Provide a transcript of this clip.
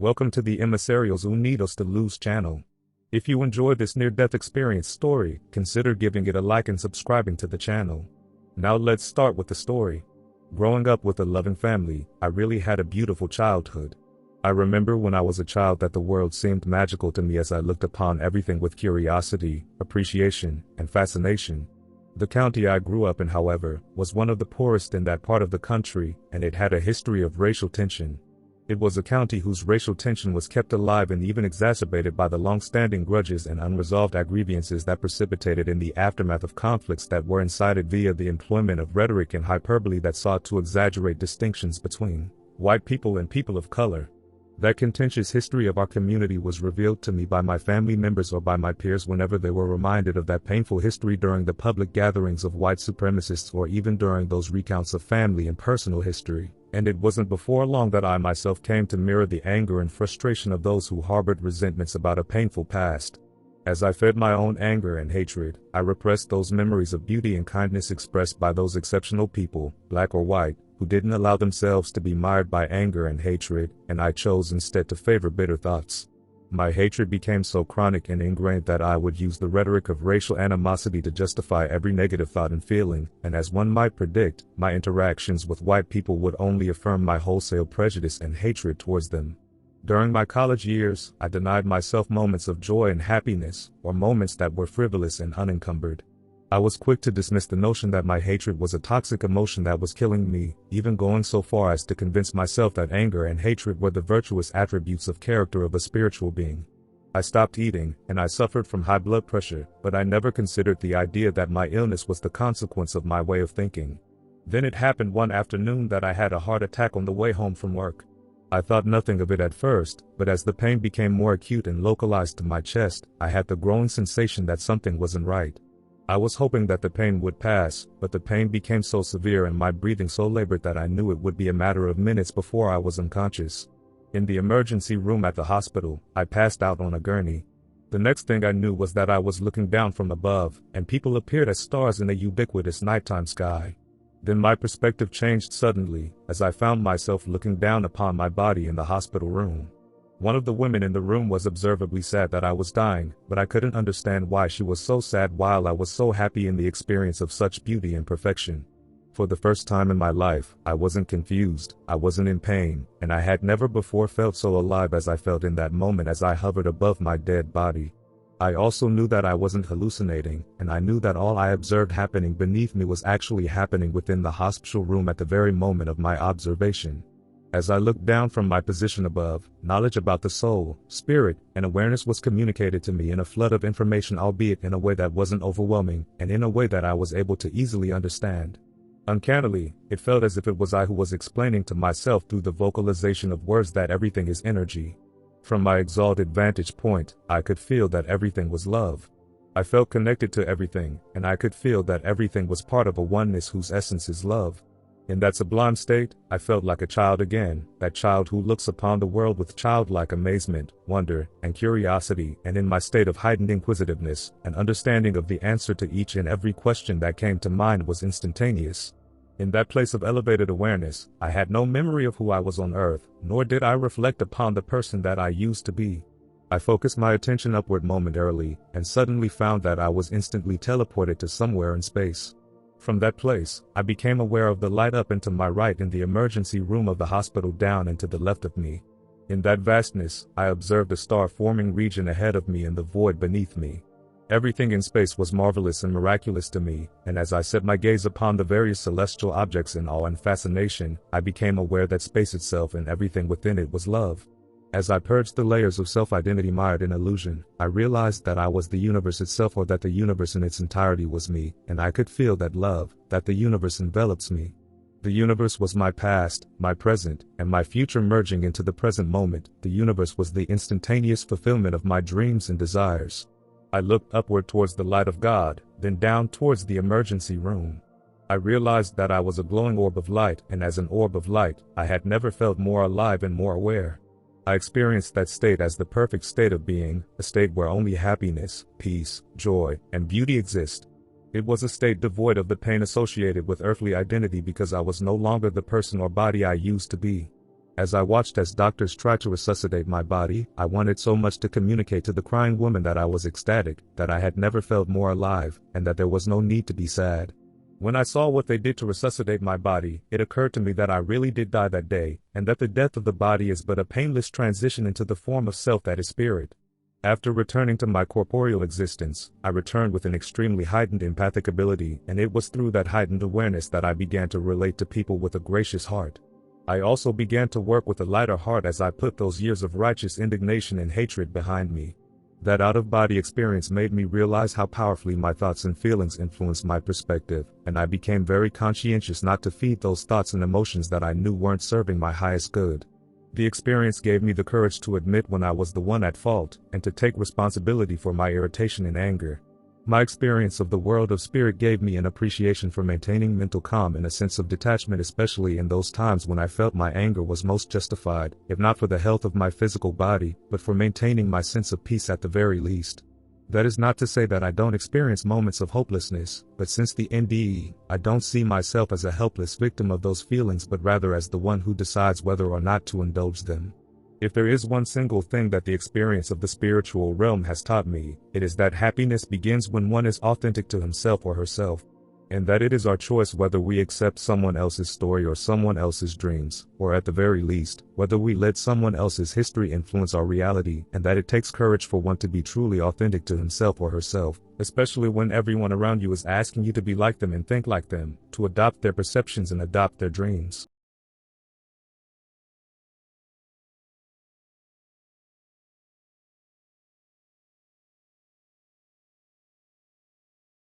Welcome to the Emissarios Unidos de Luz channel. If you enjoyed this near-death experience story, consider giving it a like and subscribing to the channel. Now let's start with the story. Growing up with a loving family, I really had a beautiful childhood. I remember when I was a child that the world seemed magical to me as I looked upon everything with curiosity, appreciation, and fascination. The county I grew up in, however, was one of the poorest in that part of the country, and it had a history of racial tension. It was a county whose racial tension was kept alive and even exacerbated by the long-standing grudges and unresolved grievances that precipitated in the aftermath of conflicts that were incited via the employment of rhetoric and hyperbole that sought to exaggerate distinctions between white people and people of color. That contentious history of our community was revealed to me by my family members or by my peers whenever they were reminded of that painful history during the public gatherings of white supremacists or even during those recounts of family and personal history. And it wasn't before long that I myself came to mirror the anger and frustration of those who harbored resentments about a painful past. As I fed my own anger and hatred, I repressed those memories of beauty and kindness expressed by those exceptional people, black or white, who didn't allow themselves to be mired by anger and hatred, and I chose instead to favor bitter thoughts. My hatred became so chronic and ingrained that I would use the rhetoric of racial animosity to justify every negative thought and feeling, and as one might predict, my interactions with white people would only affirm my wholesale prejudice and hatred towards them. During my college years, I denied myself moments of joy and happiness, or moments that were frivolous and unencumbered. I was quick to dismiss the notion that my hatred was a toxic emotion that was killing me, even going so far as to convince myself that anger and hatred were the virtuous attributes of character of a spiritual being. I stopped eating, and I suffered from high blood pressure, but I never considered the idea that my illness was the consequence of my way of thinking. Then it happened one afternoon that I had a heart attack on the way home from work. I thought nothing of it at first, but as the pain became more acute and localized to my chest, I had the growing sensation that something wasn't right. I was hoping that the pain would pass, but the pain became so severe and my breathing so labored that I knew it would be a matter of minutes before I was unconscious. In the emergency room at the hospital, I passed out on a gurney. The next thing I knew was that I was looking down from above, and people appeared as stars in the ubiquitous nighttime sky. Then my perspective changed suddenly, as I found myself looking down upon my body in the hospital room. One of the women in the room was observably sad that I was dying, but I couldn't understand why she was so sad while I was so happy in the experience of such beauty and perfection. For the first time in my life, I wasn't confused, I wasn't in pain, and I had never before felt so alive as I felt in that moment as I hovered above my dead body. I also knew that I wasn't hallucinating, and I knew that all I observed happening beneath me was actually happening within the hospital room at the very moment of my observation. As I looked down from my position above, knowledge about the soul, spirit, and awareness was communicated to me in a flood of information, albeit in a way that wasn't overwhelming, and in a way that I was able to easily understand. Uncannily, it felt as if it was I who was explaining to myself through the vocalization of words that everything is energy. From my exalted vantage point, I could feel that everything was love. I felt connected to everything, and I could feel that everything was part of a oneness whose essence is love. In that sublime state, I felt like a child again, that child who looks upon the world with childlike amazement, wonder, and curiosity, and in my state of heightened inquisitiveness, an understanding of the answer to each and every question that came to mind was instantaneous. In that place of elevated awareness, I had no memory of who I was on earth, nor did I reflect upon the person that I used to be. I focused my attention upward momentarily, and suddenly found that I was instantly teleported to somewhere in space. From that place, I became aware of the light up and to my right in the emergency room of the hospital down and to the left of me. In that vastness, I observed a star-forming region ahead of me and the void beneath me. Everything in space was marvelous and miraculous to me, and as I set my gaze upon the various celestial objects in awe and fascination, I became aware that space itself and everything within it was love. As I purged the layers of self-identity mired in illusion, I realized that I was the universe itself, or that the universe in its entirety was me, and I could feel that love, that the universe envelops me. The universe was my past, my present, and my future merging into the present moment. The universe was the instantaneous fulfillment of my dreams and desires. I looked upward towards the light of God, then down towards the emergency room. I realized that I was a glowing orb of light, and as an orb of light, I had never felt more alive and more aware. I experienced that state as the perfect state of being, a state where only happiness, peace, joy, and beauty exist. It was a state devoid of the pain associated with earthly identity because I was no longer the person or body I used to be. As I watched as doctors tried to resuscitate my body, I wanted so much to communicate to the crying woman that I was ecstatic, that I had never felt more alive, and that there was no need to be sad. When I saw what they did to resuscitate my body, it occurred to me that I really did die that day, and that the death of the body is but a painless transition into the form of self that is spirit. After returning to my corporeal existence, I returned with an extremely heightened empathic ability, and it was through that heightened awareness that I began to relate to people with a gracious heart. I also began to work with a lighter heart as I put those years of righteous indignation and hatred behind me. That out-of-body experience made me realize how powerfully my thoughts and feelings influenced my perspective, and I became very conscientious not to feed those thoughts and emotions that I knew weren't serving my highest good. The experience gave me the courage to admit when I was the one at fault, and to take responsibility for my irritation and anger. My experience of the world of spirit gave me an appreciation for maintaining mental calm and a sense of detachment, especially in those times when I felt my anger was most justified, if not for the health of my physical body, but for maintaining my sense of peace at the very least. That is not to say that I don't experience moments of hopelessness, but since the NDE, I don't see myself as a helpless victim of those feelings but rather as the one who decides whether or not to indulge them. If there is one single thing that the experience of the spiritual realm has taught me, it is that happiness begins when one is authentic to himself or herself, and that it is our choice whether we accept someone else's story or someone else's dreams, or at the very least, whether we let someone else's history influence our reality, and that it takes courage for one to be truly authentic to himself or herself, especially when everyone around you is asking you to be like them and think like them, to adopt their perceptions and adopt their dreams.